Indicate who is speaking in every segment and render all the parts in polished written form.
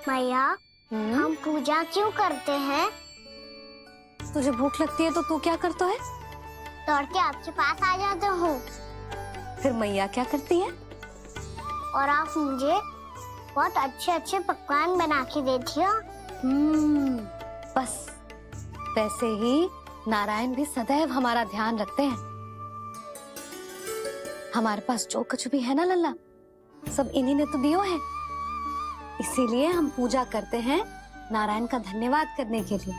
Speaker 1: मैया, हम पूजा क्यों करते हैं?
Speaker 2: तुझे भूख लगती है तो तू क्या करता है?
Speaker 1: दौड़ के आपके पास आ जाता हूँ
Speaker 2: फिर मैया क्या करती है?
Speaker 1: और आप मुझे बहुत अच्छे अच्छे पकवान बना के देती हो।
Speaker 2: बस वैसे ही नारायण भी सदैव हमारा ध्यान रखते हैं। हमारे पास जो कुछ भी है ना लल्ला, सब इन्हीं ने तो दियो है। इसीलिए हम पूजा करते हैं नारायण का धन्यवाद करने के लिए।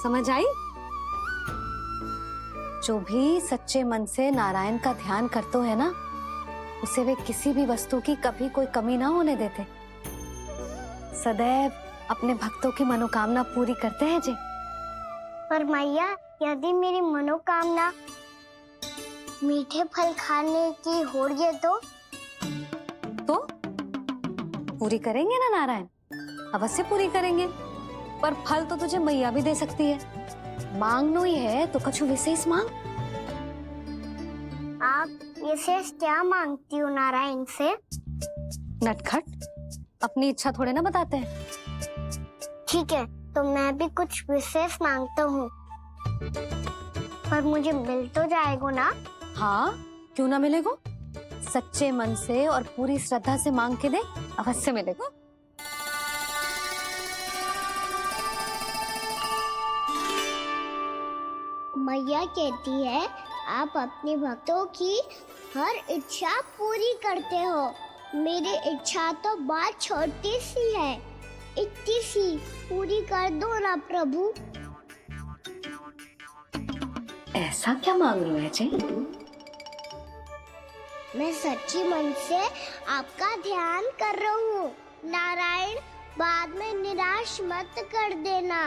Speaker 2: समझ आई? जो भी सच्चे मन से नारायण का ध्यान करते है ना, उसे वे किसी भी वस्तु की कभी कोई कमी ना होने देते। सदैव अपने भक्तों की मनोकामना पूरी करते हैं जी।
Speaker 1: पर मैया, यदि मेरी मनोकामना मीठे फल खाने की हो रही है तो
Speaker 2: पूरी करेंगे ना नारायण, अवश्य पूरी करेंगे। पर फल तो तुझे मैया भी दे सकती है। मांगनो ही है तो कुछ विशेष मांग।
Speaker 1: आप विशेष क्या मांगती हो नारायण से?
Speaker 2: नटखट, अपनी इच्छा थोड़े ना बताते हैं।
Speaker 1: ठीक है, तो मैं भी कुछ विशेष मांगता हूँ, पर मुझे मिल तो जाएगा ना?
Speaker 2: हाँ, क्यों ना मिलेगा। सच्चे मन से और पूरी श्रद्धा से मांग के दे, अवश्य मिलेगा।
Speaker 1: मैया कहती है आप अपने भक्तों की हर इच्छा पूरी करते हो। मेरी इच्छा तो बहुत छोटी सी है, इतनी सी पूरी कर दो ना प्रभु।
Speaker 2: ऐसा क्या मांग रहे हो जी?
Speaker 1: मैं सच्ची मन से आपका ध्यान कर रहा हूँ। नारायण, बाद में निराश मत कर देना।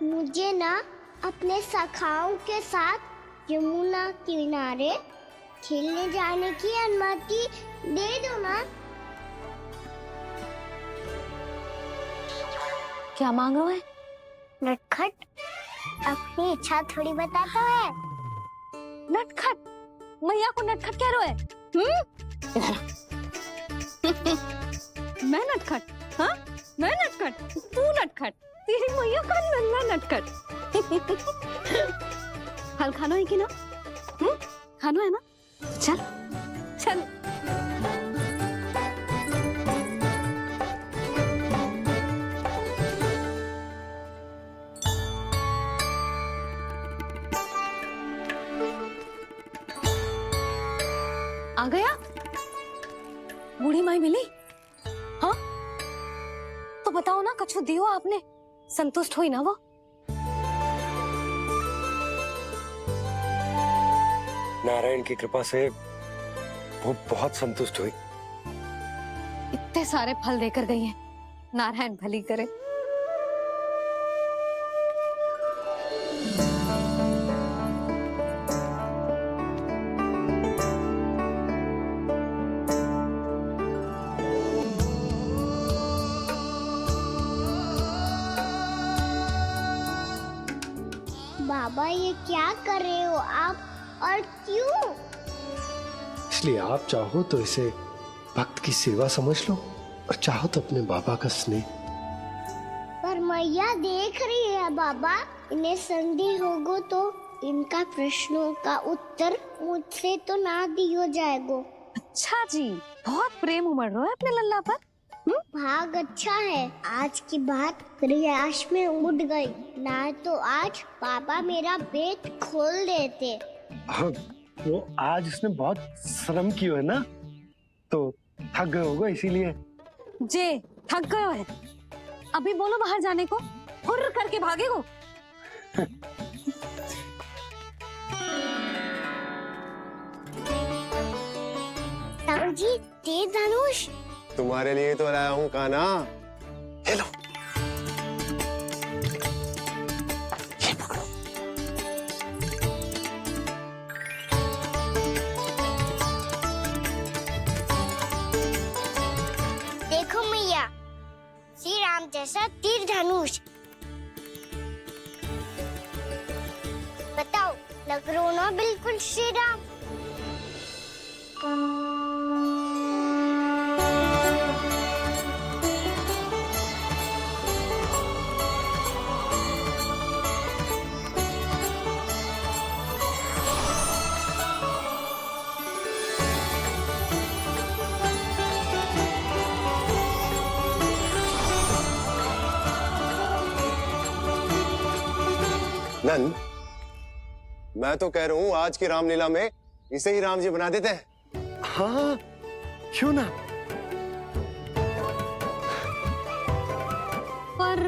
Speaker 1: मुझे ना अपने सखाओं के साथ यमुना किनारे खेलने जाने की अनुमति दे दो ना।
Speaker 2: क्या मांग रहे हो?
Speaker 1: नटखट, अपनी इच्छा थोड़ी बताता है।
Speaker 2: नटखट? मैया को नटखट कह रहे हो? इधर मैं नटखट? हाँ, मैं नटखट, तू नटखट, तेरी मैया का नल्ला नटखट। फल खाना है कि ना? खाना है ना? चल चल। आ गया? बूढ़ी माई मिली? हाँ, तो बताओ ना, कछु दियो आपने, संतुष्ट हुई ना वो?
Speaker 3: नारायण की कृपा से वो बहुत संतुष्ट हुई।
Speaker 2: इतने सारे फल देकर गई हैं, नारायण भली करे।
Speaker 1: बाबा, ये क्या कर रहे हो आप, और क्यों?
Speaker 3: इसलिए आप चाहो तो इसे भक्त की सेवा समझ लो, और चाहो तो अपने बाबा का स्नेह।
Speaker 1: पर मैया देख रही है बाबा, इन्हें संदेह होगो तो इनका प्रश्नों का उत्तर मुझसे तो ना दियो जाएगो।
Speaker 2: अच्छा जी, बहुत प्रेम उमड़ रहा है अपने लल्ला पर।
Speaker 1: भाग अच्छा है, आज की बात प्रयास में उड़ गई, ना तो आज पापा मेरा पेट खोल देते।
Speaker 3: हाँ, वो आज उसने बहुत श्रम किया है ना, तो थक गए होगा इसीलिए।
Speaker 2: जे थक गए है, अभी बोलो बाहर जाने को, हुर्र करके भागेगो।
Speaker 1: राहुल जी, तीर धनुष
Speaker 4: तुम्हारे लिए तो लाया हूँ कान्हा।
Speaker 3: ले लो।
Speaker 4: ये पकड़ो।
Speaker 1: देखो मैया, श्री राम जैसा तीर धनुष। बताओ, लग रहा ना बिल्कुल श्री राम?
Speaker 4: नंद, मैं तो कह रहा हूँ आज की रामलीला में इसे ही राम जी बना देते हैं।
Speaker 3: हाँ, क्यों ना।
Speaker 2: पर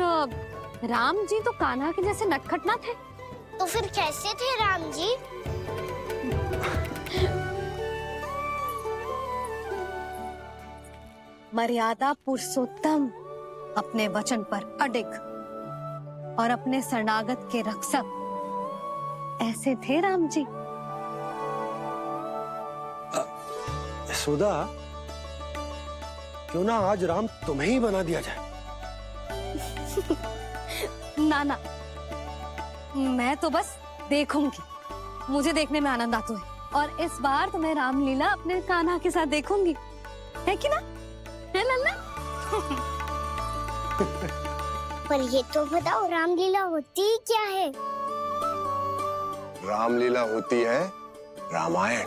Speaker 2: राम जी तो कान्हा के जैसे नटखट ना थे।
Speaker 1: तो फिर कैसे थे राम जी?
Speaker 2: मर्यादा पुरुषोत्तम, अपने वचन पर अडिग और अपने शरणागत के रक्षक, ऐसे थे राम जी।
Speaker 3: यशोदा, क्यों ना आज राम तुम्हें ही बना दिया जाए।
Speaker 2: ना ना, मैं तो बस देखूंगी, मुझे देखने में आनंद आता है, और इस बार तो मैं रामलीला अपने कान्हा के साथ देखूंगी, है कि ना, है लल्ला?
Speaker 1: पर ये तो बताओ, रामलीला होती क्या है?
Speaker 4: रामलीला होती है रामायण।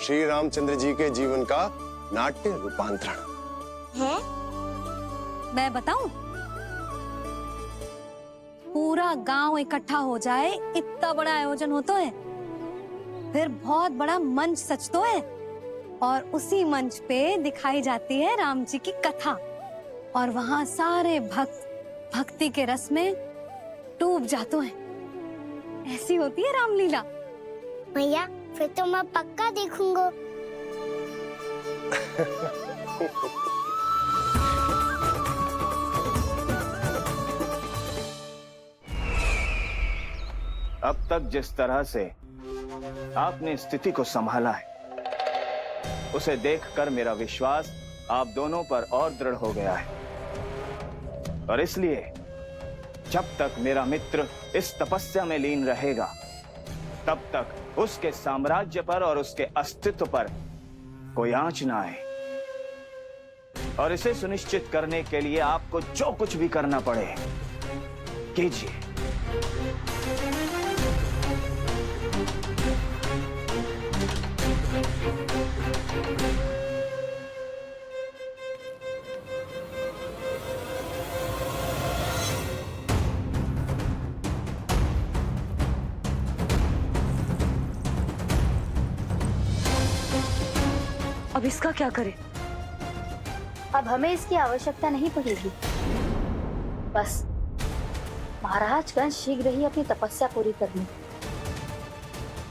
Speaker 4: श्री रामचंद्र जी के जीवन का नाट्य रूपांतरण
Speaker 1: है।
Speaker 2: मैं बताऊं? पूरा गांव इकट्ठा हो जाए, इतना बड़ा आयोजन होता है, फिर बहुत बड़ा मंच सजतो है, और उसी मंच पे दिखाई जाती है राम जी की कथा, और वहां सारे भक्त भक्ति के रस में डूब जाते हैं। ऐसी होती है रामलीला।
Speaker 1: भैया, फिर तो मैं पक्का देखूंगा।
Speaker 5: अब तक जिस तरह से आपने स्थिति को संभाला है, उसे देखकर मेरा विश्वास आप दोनों पर और दृढ़ हो गया है, और इसलिए जब तक मेरा मित्र इस तपस्या में लीन रहेगा, तब तक उसके साम्राज्य पर और उसके अस्तित्व पर कोई आंच ना आए। और इसे सुनिश्चित करने के लिए आपको जो कुछ भी करना पड़े, कीजिए।
Speaker 2: अब इसका क्या करें?
Speaker 6: अब हमें इसकी आवश्यकता नहीं पड़ेगी। बस महाराजगण शीघ्र ही अपनी तपस्या पूरी कर लें।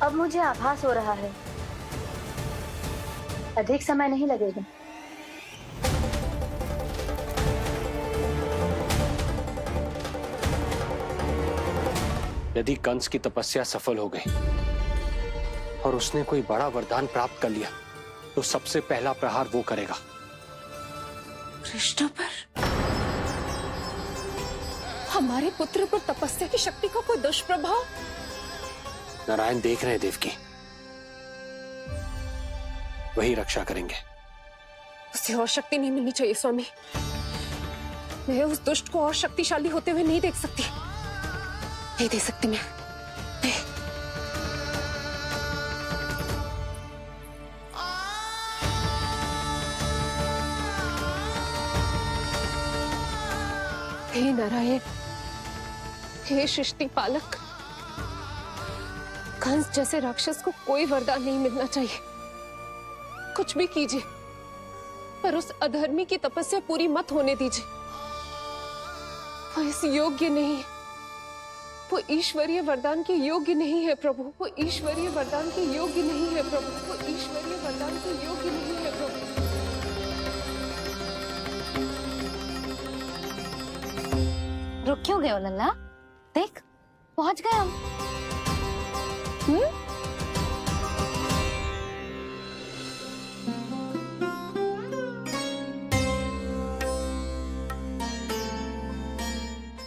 Speaker 6: अब मुझे आभास हो रहा है, अधिक समय नहीं लगेगा।
Speaker 3: यदि कंस की तपस्या सफल हो गई और उसने कोई बड़ा वरदान प्राप्त कर लिया, तो सबसे पहला प्रहार वो करेगा।
Speaker 7: कृष्ण पर? हमारे पुत्र पर तपस्या की शक्ति का कोई दुष्प्रभाव?
Speaker 3: नारायण देख रहे हैं देवकी, वही रक्षा करेंगे।
Speaker 7: उसे और शक्ति नहीं मिलनी चाहिए स्वामी। मैं उस दुष्ट को और शक्तिशाली होते हुए नहीं देख सकती, नहीं दे सकती मैं। हे नारायण, हे सृष्टि पालक, कंस जैसे राक्षस को कोई वरदान नहीं मिलना चाहिए। कुछ भी कीजिए, पर उस अधर्मी की तपस्या पूरी मत होने दीजिए। वो इस योग्य नहीं है, वो ईश्वरीय वरदान के योग्य नहीं है प्रभु, वो ईश्वरीय वरदान के योग्य नहीं है प्रभु, वो ईश्वरीय वरदान के योग्य नहीं है प्रभु।
Speaker 2: रुक क्यों गए हो लल्ला? देख, पहुंच गए हम।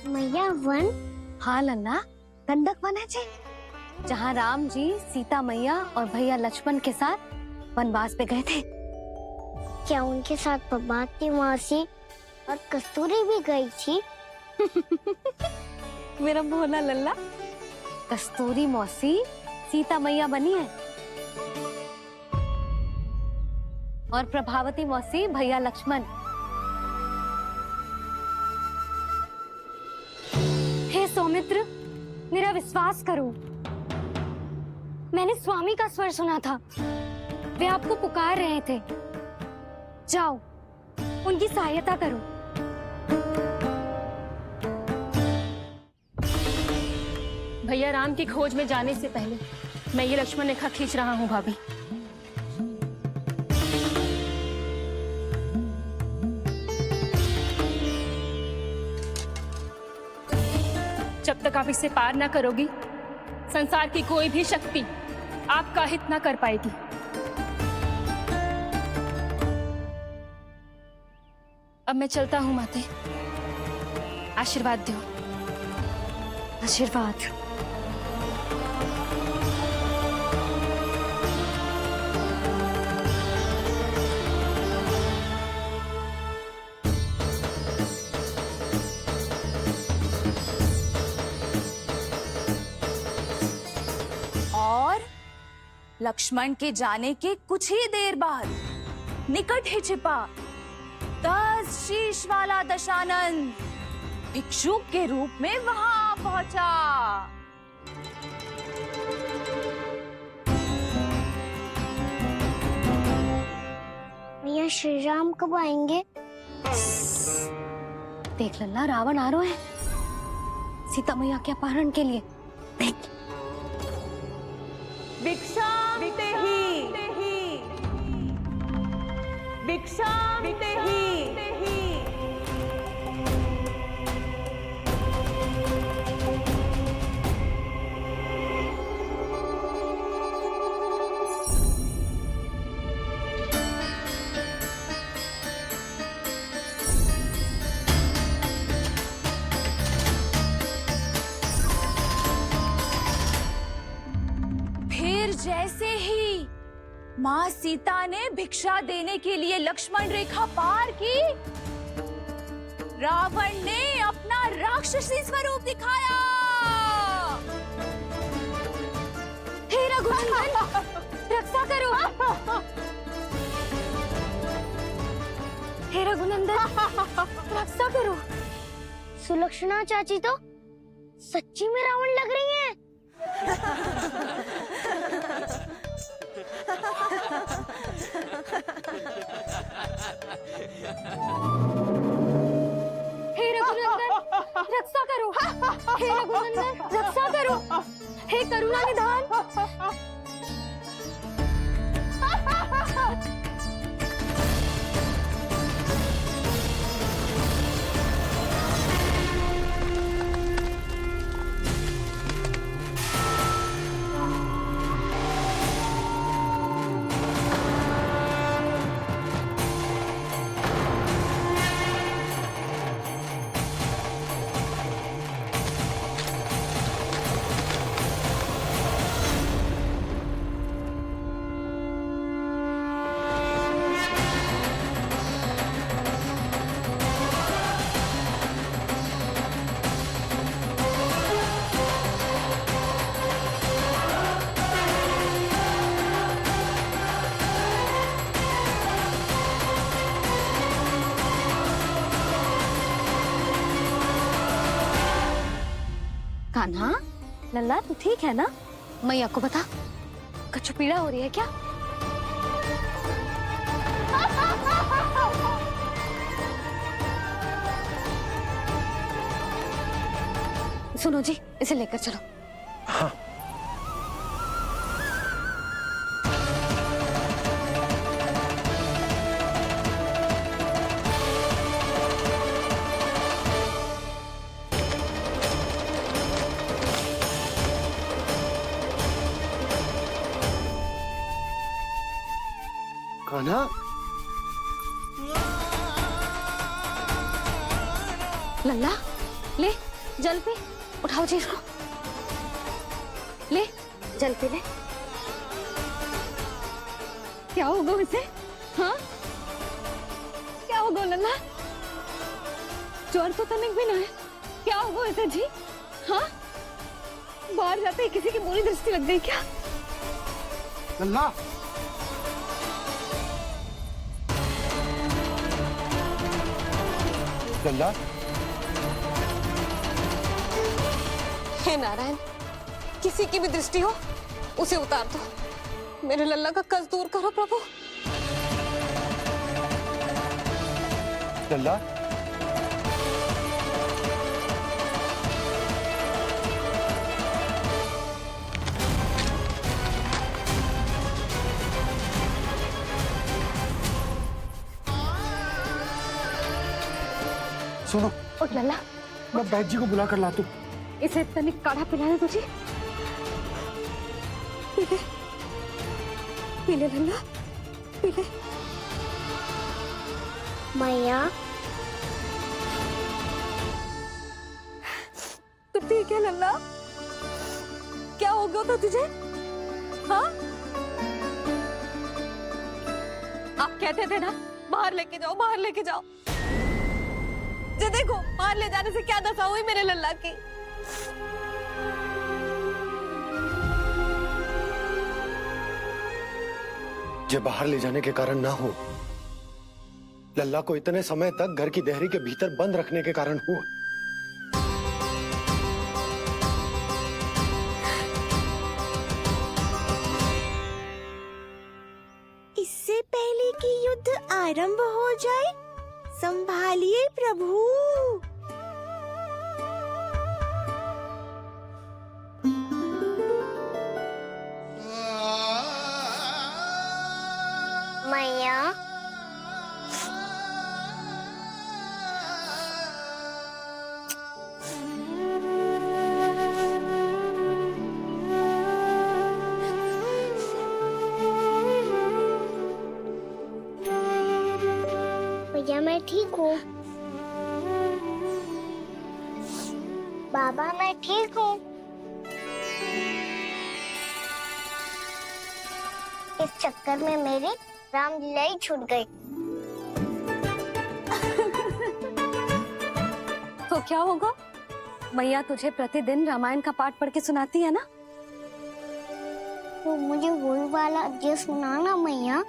Speaker 1: मैया वन?
Speaker 2: हाँ लल्ला, गंडक वन है जी, जहाँ राम जी सीता मैया और भैया लक्ष्मण के साथ वनवास पे गए थे।
Speaker 1: क्या उनके साथ पद्मावती मौसी और कस्तूरी भी गई थी?
Speaker 2: मेरा भोला लल्ला, कस्तूरी मौसी सीता मैया बनी है, और प्रभावती मौसी भैया लक्ष्मण। हे सौमित्र, मेरा विश्वास करो। मैंने स्वामी का स्वर सुना था, वे आपको पुकार रहे थे। जाओ, उनकी सहायता करो।
Speaker 8: भैया राम की खोज में जाने से पहले मैं ये लक्ष्मण रेखा खींच रहा हूँ भाभी। जब तक आप इसे पार ना करोगी, संसार की कोई भी शक्ति आपका हित ना कर पाएगी। अब मैं चलता हूँ माते, आशीर्वाद दो।
Speaker 2: आशीर्वाद।
Speaker 9: और लक्ष्मण के जाने के कुछ ही देर बाद निकट ही छिपा 10 शीश वाला दशानन भिक्षुक के रूप में वहां पहुंचा।
Speaker 1: भैया श्री राम कब आएंगे?
Speaker 2: देख लल्ला, रावण आ रहा है सीता मैया के अपहरण के लिए। देख।
Speaker 9: भिक्षाम देहि, भिक्षाम देहि। फिर जैसे ही माँ सीता ने भिक्षा देने के लिए लक्ष्मण रेखा पार की, रावण ने अपना राक्षसी स्वरूप दिखाया।
Speaker 2: हे रघुनंदन, रक्षा करो। हे रघुनंदन, रक्षा करो।
Speaker 1: सुलक्षणा चाची तो सच्ची में रावण लग रही हैं।
Speaker 2: हे रघुनंदन, रक्षा करो। हे रघुनंदन, रक्षा करो। हे करुणा निधान। कान्हा, लल्ला तू ठीक है ना? मैया को बता, कछु पीड़ा हो रही है क्या? सुनो जी, इसे लेकर चलो।
Speaker 3: हाँ। कान्हा,
Speaker 2: लल्ला ले जल पे, उठाओ जी इसको। ले जल पे ले। क्या होगा उसे? हाँ, क्या होगा लल्ला? ज्वर तो तनिक भी ना है। क्या होगा उसे जी? हाँ, बाहर जाते ही किसी की बुरी दृष्टि लग गई क्या?
Speaker 3: लल्ला, लल्ला,
Speaker 7: हे नारायण, किसी की भी दृष्टि हो उसे उतार दो। मेरे लल्ला का कष्ट दूर करो प्रभु।
Speaker 3: लल्ला, सुनो,
Speaker 2: उठ लल्ला,
Speaker 3: मैं बैद जी को बुला कर लाता हूँ।
Speaker 2: इसे तनिक काढ़ा पिलाने तुझे।
Speaker 7: पीले, पीले लल्ला, पीले।
Speaker 1: मैया,
Speaker 2: तो ठीक है लल्ला, क्या हो गया था तुझे? हाँ, आप कहते थे ना बाहर लेके जाओ, बाहर लेके जाओ। जे देखो, बाहर ले जाने से क्या दशा हुई मेरे लल्ला की।
Speaker 3: जो बाहर ले जाने के कारण ना हो, लल्ला को इतने समय तक घर की देहरी के भीतर बंद रखने के कारण हुआ।
Speaker 1: इससे पहले कि युद्ध आरंभ हो जाए, संभालिए प्रभु। मैया, भैया मैं ठीक हूँ। बाबा मैं ठीक हूँ। इस चक्कर में मेरी रामलीला ही छूट गई।
Speaker 2: तो क्या होगा? मैया तुझे प्रतिदिन रामायण का पाठ पढ़ के सुनाती है ना?
Speaker 1: तो मुझे वही वाला जो सुनाना मैया,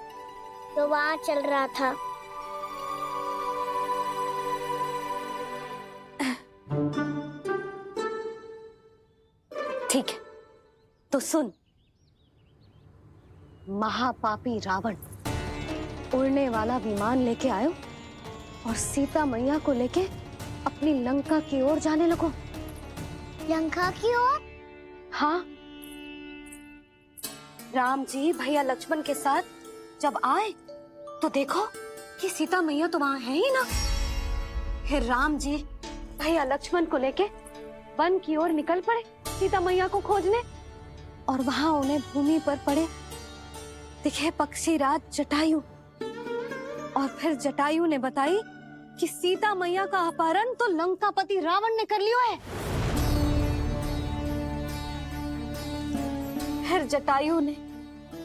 Speaker 1: तो वहाँ चल रहा था।
Speaker 2: ठीक है, तो सुन। महापापी रावण उड़ने वाला विमान लेके आयो और सीता मैया को लेके अपनी लंका की ओर जाने लगो।
Speaker 1: लंका की ओर?
Speaker 2: हाँ, राम जी भैया लक्ष्मण के साथ जब आए तो देखो कि सीता मैया तो वहां है ही ना। फिर राम जी भैया लक्ष्मण को लेके वन की ओर निकल पड़े सीता मैया को खोजने, और वहां उन्हें भूमि पर पड़े दिखे पक्षी राज जटायु। और फिर जटायु ने बताई कि सीता मैया का अपहरण तो लंकापति रावण ने कर लियो है। फिर जटायु ने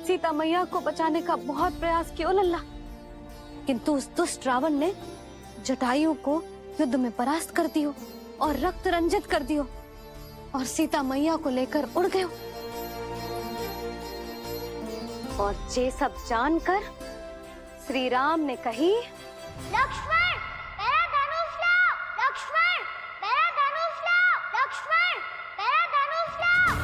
Speaker 2: सीता मैया को बचाने का बहुत प्रयास किया लल्ला, किंतु उस दुष्ट रावण ने जटायु को युद्ध में परास्त कर दियो और रक्त रंजित कर दियो और सीता मैया को लेकर उड़ गयो। और ये सब जानकर श्री राम ने कही,
Speaker 1: लक्ष्मण मेरा धनुष लाओ, लक्ष्मण मेरा धनुष लाओ, लक्ष्मण मेरा धनुष लाओ।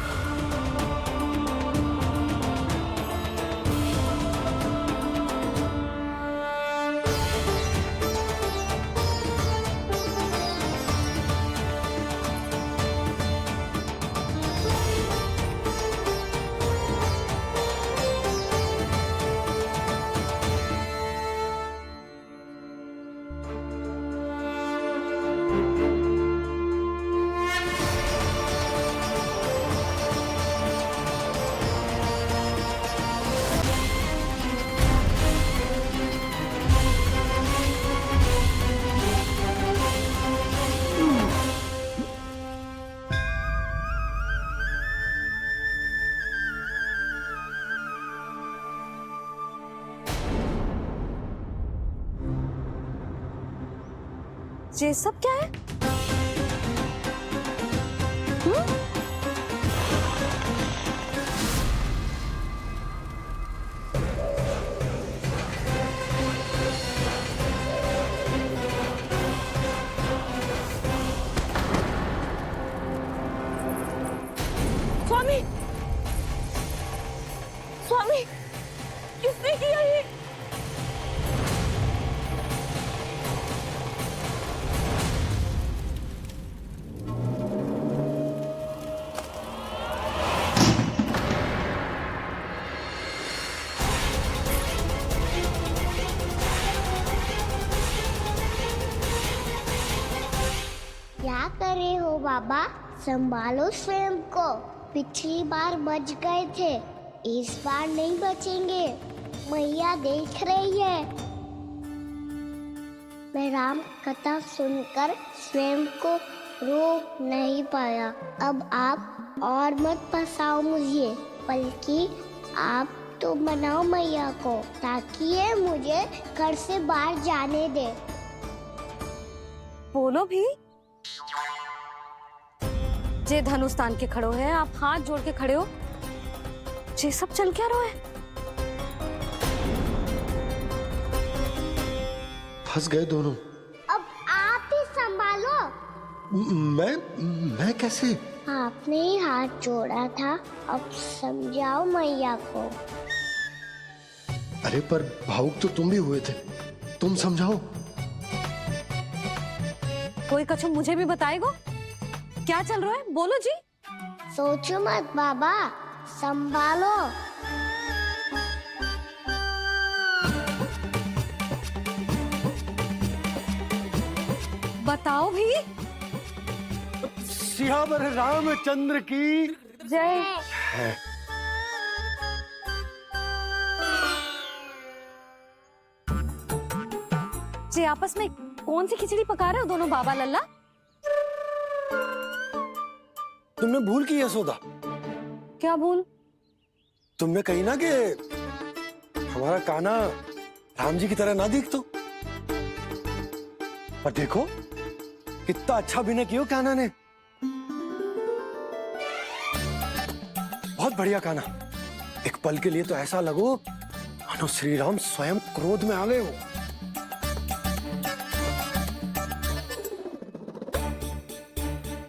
Speaker 2: ये सब क्या है?
Speaker 1: बाबा, संभालो स्वयं को। पिछली बार बच गए थे, इस बार नहीं बचेंगे। मैया देख रही है। मैं राम कथा सुनकर स्वयं को रोक नहीं पाया। अब आप और मत फंसाओ मुझे, बल्कि आप तो मनाओ मैया को, ताकि ये मुझे घर से बाहर जाने दे।
Speaker 2: बोलो भी। जे धनुष तान के खड़ो है, आप हाथ जोड़ के खड़े हो, ये सब चल क्या रहा है?
Speaker 10: फंस गए दोनों।
Speaker 1: अब आप ही संभालो।
Speaker 10: मैं कैसे?
Speaker 1: आपने ही हाथ जोड़ा था, अब समझाओ मैया को।
Speaker 10: अरे पर भावुक तो तुम भी हुए थे, तुम समझाओ।
Speaker 2: कोई कछु मुझे भी बताएगो? क्या चल रहा है, बोलो जी।
Speaker 1: सोचो मत बाबा, संभालो।
Speaker 2: बताओ भी।
Speaker 10: सियावर रामचंद्र की
Speaker 2: जय। जी आपस में कौन सी खिचड़ी पका रहे हो दोनों बाबा लल्ला?
Speaker 10: तुमने भूल की यशोदा।
Speaker 2: क्या भूल?
Speaker 10: तुमने कही ना कि हमारा कान्हा राम जी की तरह ना दिख तो। पर देखो कितना अच्छा अभिनय किया कान्हा ने। बहुत बढ़िया कान्हा। एक पल के लिए तो ऐसा लगो मानो श्री राम स्वयं क्रोध में आ गए हो।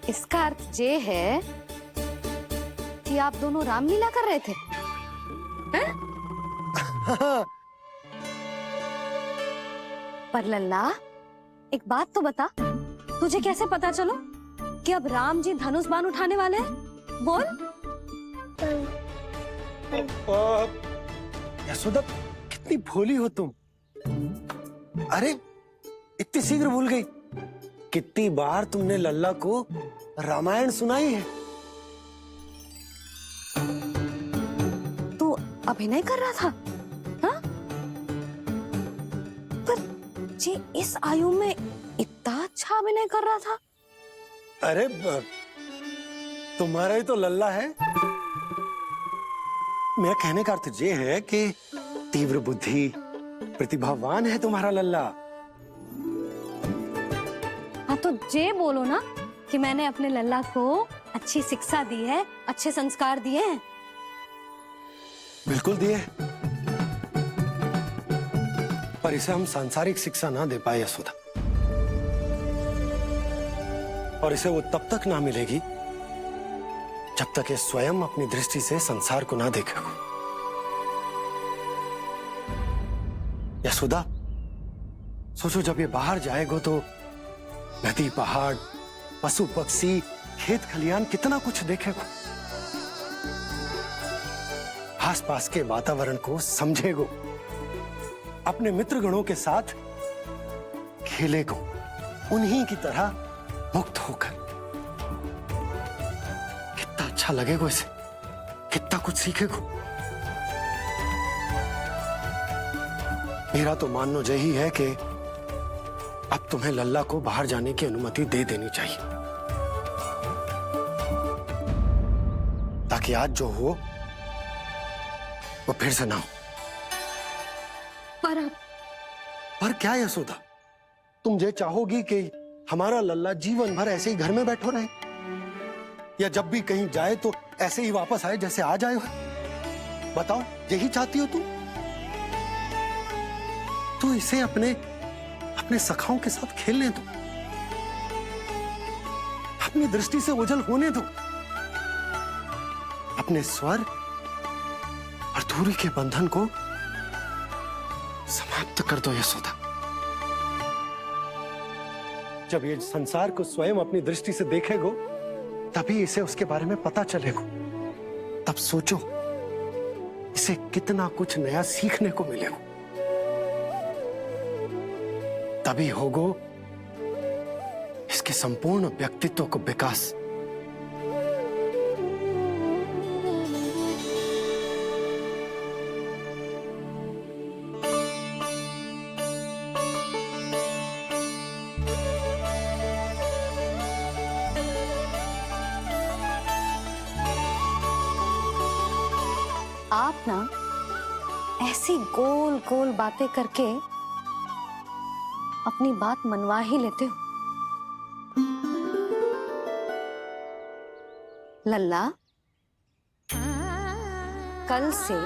Speaker 2: इसका अर्थ ये है कि आप दोनों रामलीला कर रहे थे, हैं? पर लल्ला एक बात तो बता, तुझे कैसे पता चलो कि अब राम जी धनुष बाण उठाने वाले हैं? बोल।
Speaker 10: यशोदा कितनी भोली हो तुम। अरे इतनी शीघ्र भूल गई। कितनी बार तुमने लल्ला को रामायण सुनाई है।
Speaker 2: तू अभिनय कर रहा था, हाँ? पर जी इस आयु में इतना अच्छा अभिनय कर रहा था।
Speaker 10: अरे तुम्हारा ही तो लल्ला है। मेरा कहने का अर्थ ये है कि तीव्र बुद्धि, प्रतिभावान है तुम्हारा लल्ला।
Speaker 2: हाँ तो ये बोलो ना कि मैंने अपने लल्ला को अच्छी शिक्षा दी है, अच्छे संस्कार दिए हैं।
Speaker 10: बिल्कुल दिए, पर इसे हम सांसारिक शिक्षा ना दे पाए यशोदा। और इसे वो तब तक ना मिलेगी जब तक ये स्वयं अपनी दृष्टि से संसार को ना देखेगा। यशोदा सोचो, जब ये बाहर जाएगा तो नदी, पहाड़, पशु पक्षी, खेत खलियान कितना कुछ देखेगा। आसपास के वातावरण को समझेगो, अपने मित्रगणों के साथ खेलेगो, उन्हीं की तरह मुक्त होकर। कितना अच्छा लगेगा इसे, कितना कुछ सीखेगो। मेरा तो मानना यही है कि अब तुम्हें लल्ला को बाहर जाने की अनुमति दे देनी चाहिए, ताकि आज जो हो वो फिर से ना हो। पर क्या यशोदा, तुम ये चाहोगी कि हमारा लल्ला जीवन भर ऐसे ही घर में बैठो रहे, या जब भी कहीं जाए तो ऐसे ही वापस आए जैसे आज आए हो? बताओ, यही चाहती हो तुम? तो इसे अपने सखाओं के साथ खेलने दो, अपनी दृष्टि से ओझल होने दो, अपने स्वर और दूरी के बंधन को समाप्त कर दो यशोदा। जब ये संसार को स्वयं अपनी दृष्टि से देखेगो, तभी इसे उसके बारे में पता चलेगा। तब सोचो इसे कितना कुछ नया सीखने को मिलेगा। तभी होगो उसके संपूर्ण व्यक्तित्व को विकास।
Speaker 2: आप ना ऐसी गोल गोल बातें करके अपनी बात मनवा ही लेते हो। लल्ला, कल से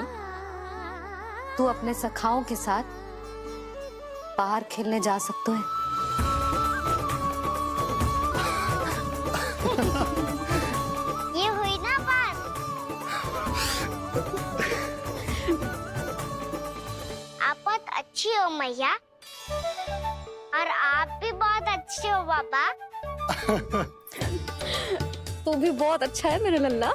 Speaker 2: तू अपने सखाओं के साथ बाहर खेलने जा सकते है।
Speaker 1: ये हुई ना बात। आप बहुत अच्छी हो मैया, और आप भी बहुत अच्छे हो पापा।
Speaker 2: तू भी बहुत अच्छा है मेरे लल्ला।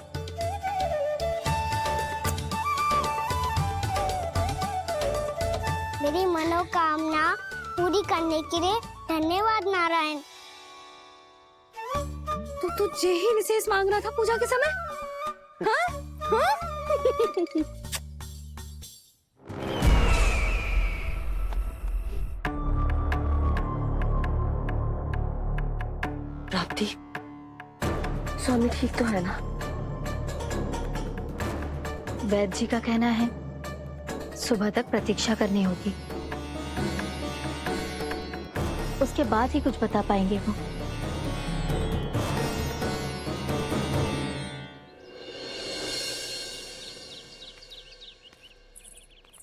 Speaker 1: मेरी मनोकामना पूरी करने के लिए धन्यवाद नारायण।
Speaker 2: तो तुझे ही विशेष मांग रहा था पूजा के समय? हाँ? हाँ?
Speaker 6: प्राप्ति, स्वामी ठीक तो है ना? वैद्य जी का कहना है सुबह तक प्रतीक्षा करनी होगी, उसके बाद ही कुछ बता पाएंगे वो।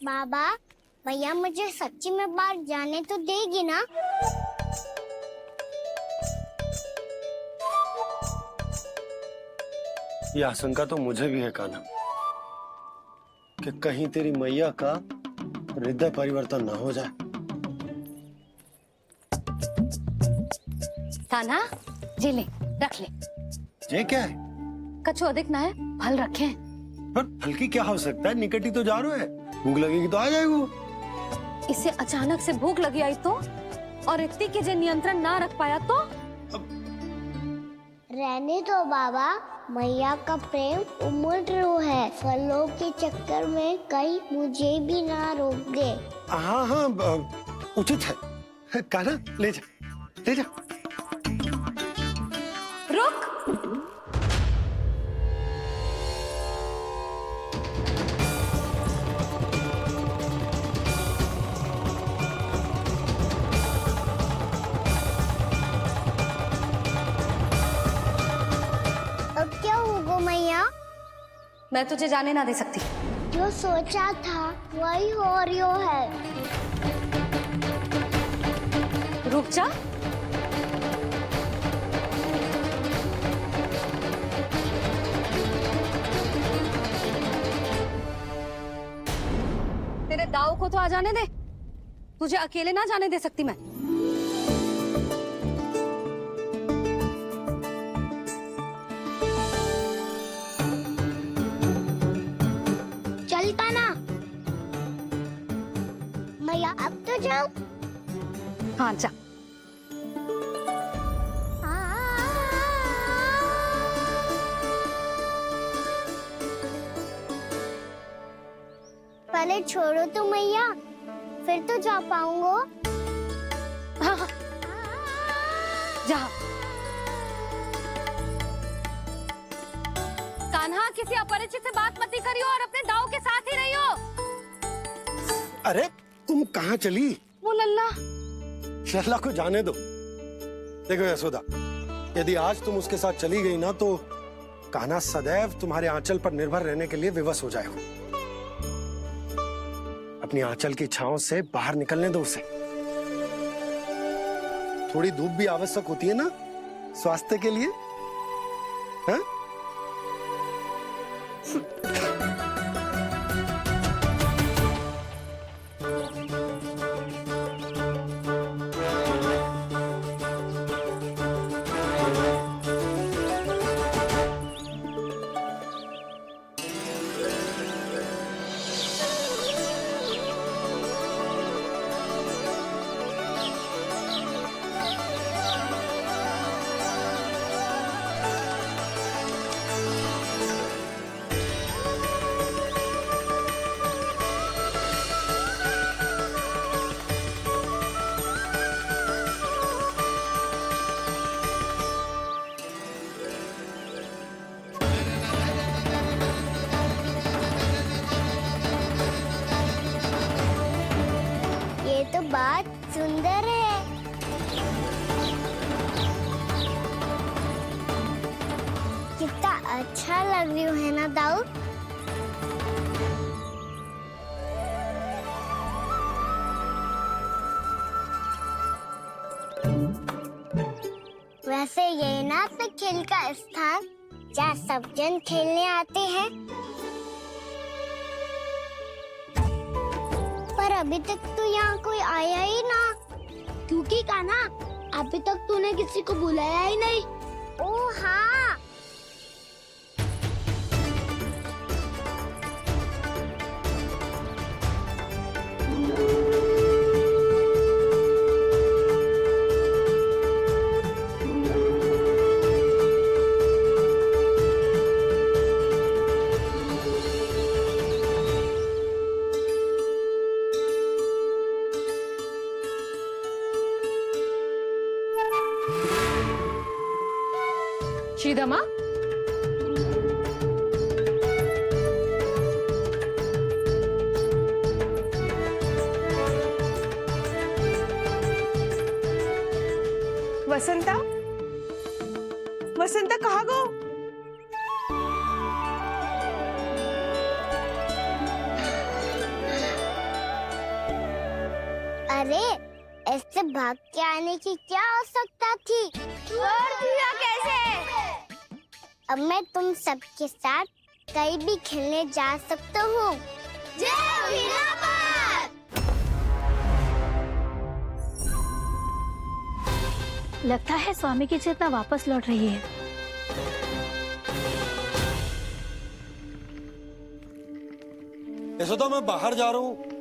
Speaker 1: बाबा, भैया मुझे सच्ची में बाहर जाने तो देगी ना?
Speaker 10: ये आशंका तो मुझे भी है कान्हा, कि कहीं तेरी मैया का हृदय परिवर्तन ना हो जाए।
Speaker 2: कान्हा, जी ले, रख ले।
Speaker 10: ये क्या है?
Speaker 2: कछु अधिक ना है, फल रखे हैं।
Speaker 10: पर फल की क्या हो सकता है, निकट ही तो जा रहे हैं, भूख लगेगी तो आ जाएगा वो।
Speaker 2: इसे अचानक से भूख लगी आई तो, और ऋतिक के जे नियंत्रण ना रख पाया तो?
Speaker 1: रहने दो बाबा, मैया का प्रेम उमड़ है, फलों के चक्कर में कहीं मुझे भी ना रोक दे।
Speaker 10: हाँ हाँ, उचित है। कान्हा, ले जा, ले जा।
Speaker 2: रुक।
Speaker 1: अब क्या होगा मैया?
Speaker 2: मैं तुझे जाने ना दे सकती।
Speaker 1: जो सोचा था वही हो रही है।
Speaker 2: रुक जा। तेरे दाव को तो आ जाने दे, तुझे अकेले ना जाने दे सकती मैं।
Speaker 1: चलता ना मैया, अब तो जाओ।
Speaker 2: हाँ जा।
Speaker 1: पहले छोड़ो तो मैया, फिर तो जा पाऊंगा।
Speaker 2: हाँ हाँ, जा। कान्हा, किसी अपरिचित से बात मत करियो और अपने दाव के साथ ही रहियो।
Speaker 10: अरे तुम कहाँ चली?
Speaker 2: वो लल्ला।
Speaker 10: लल्ला को जाने दो। देखो यशोदा, यदि आज तुम उसके साथ चली गई ना तो कान्हा सदैव तुम्हारे आंचल पर निर्भर रहने के लिए विवश हो जाएगा। अपनी आंचल की छांव से बाहर निकलने दो उसे। थोड़ी धूप भी आवश्यक होती है ना स्वास्थ्य के लिए, हैं?
Speaker 1: तो बात सुंदर है। कितना अच्छा लग रही है ना दाऊ? वैसे ये ना तो खेल का स्थान जहाँ सब जन खेलने आते हैं, पर अभी तक तो यहाँ कोई आया ही ना। क्योंकि कान्हा, अभी तक तूने किसी को बुलाया ही नहीं। ओ हाँ,
Speaker 7: श्रीदमा,
Speaker 11: वसंता, वसंता कहाँ गो?
Speaker 1: अरे ऐसे भाग के आने की क्या आवश्यकता थी? छोड़ दिया कैसे? अब मैं तुम सबके साथ कहीं भी खेलने जा सकता हूँ। जय वीरापार!
Speaker 6: लगता है स्वामी की चेतना वापस लौट रही है।
Speaker 10: यशोदा, मैं बाहर जा रहा हूँ।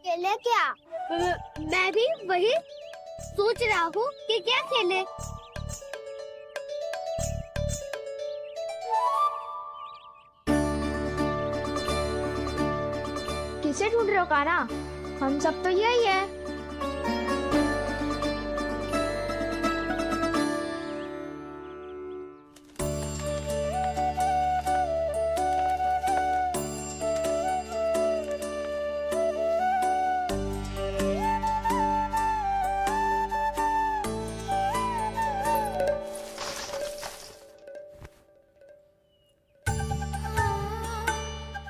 Speaker 1: खेले क्या? मैं भी वही सोच रहा हूँ कि क्या खेले। किसे ढूंढ रहे हो कान्हा? हम सब तो यही है।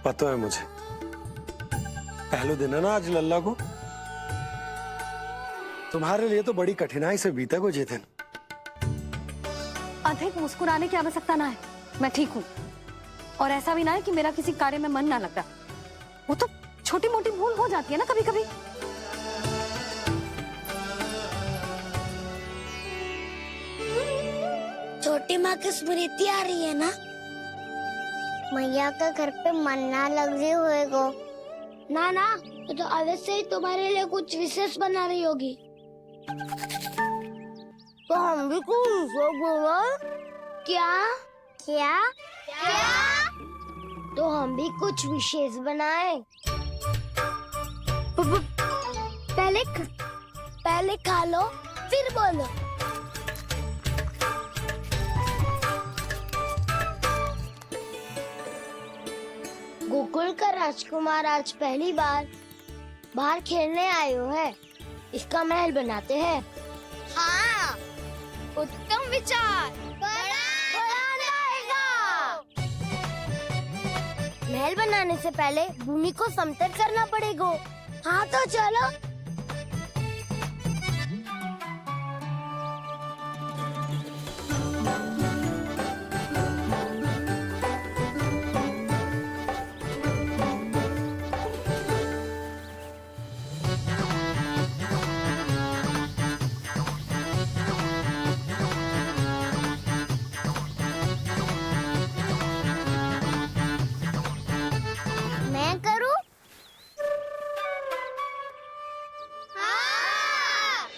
Speaker 10: पता है मुझे, पहले दिन है ना आज लल्ला को। तुम्हारे लिए तो बड़ी कठिनाई से बीता को जितिन।
Speaker 2: अधिक मुस्कुराने की आवश्यकता ना है, मैं ठीक हूँ। और ऐसा भी ना है कि मेरा किसी कार्य में मन ना लगता। वो तो छोटी मोटी भूल हो जाती है ना कभी कभी।
Speaker 1: छोटी माँ की स्मृति आ रही है ना? मैया का घर पे मन ना लग रही होएगो। ना ना, तो अवश्य ही तुम्हारे लिए कुछ विशेष बना रही होगी। तो हम हम भी कुछ क्या क्या क्या तो हम भी कुछ विशेष बनाए। पहले खा लो फिर बोलो। गोकुल का राजकुमार आज पहली बार बाहर खेलने आए हो है, इसका महल बनाते हैं। हाँ, उत्तम विचार। महल बनाने से पहले भूमि को समतल करना पड़ेगा। हाँ तो चलो। मैं करूं? हाँ।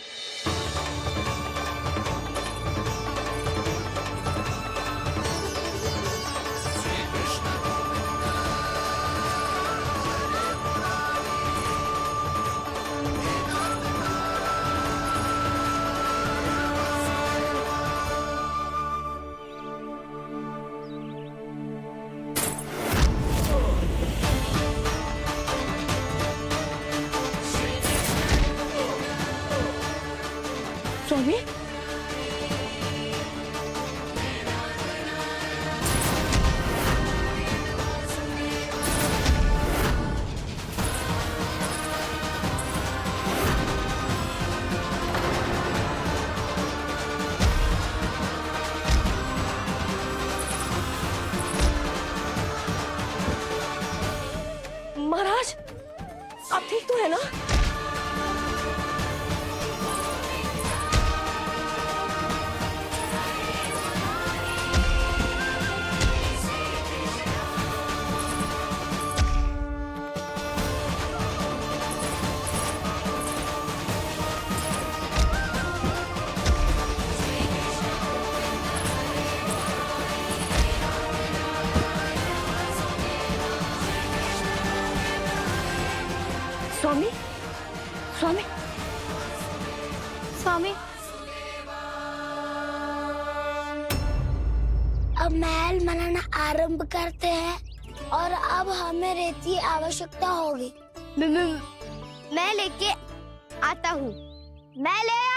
Speaker 9: स्वामी, महाराज, आप ठीक तो है ना? स्वामी, स्वामी,
Speaker 2: स्वामी,
Speaker 1: अब महल बनाना आरंभ करते हैं और अब हमें रेत की आवश्यकता होगी। मैं लेके आता हूँ। मैं ले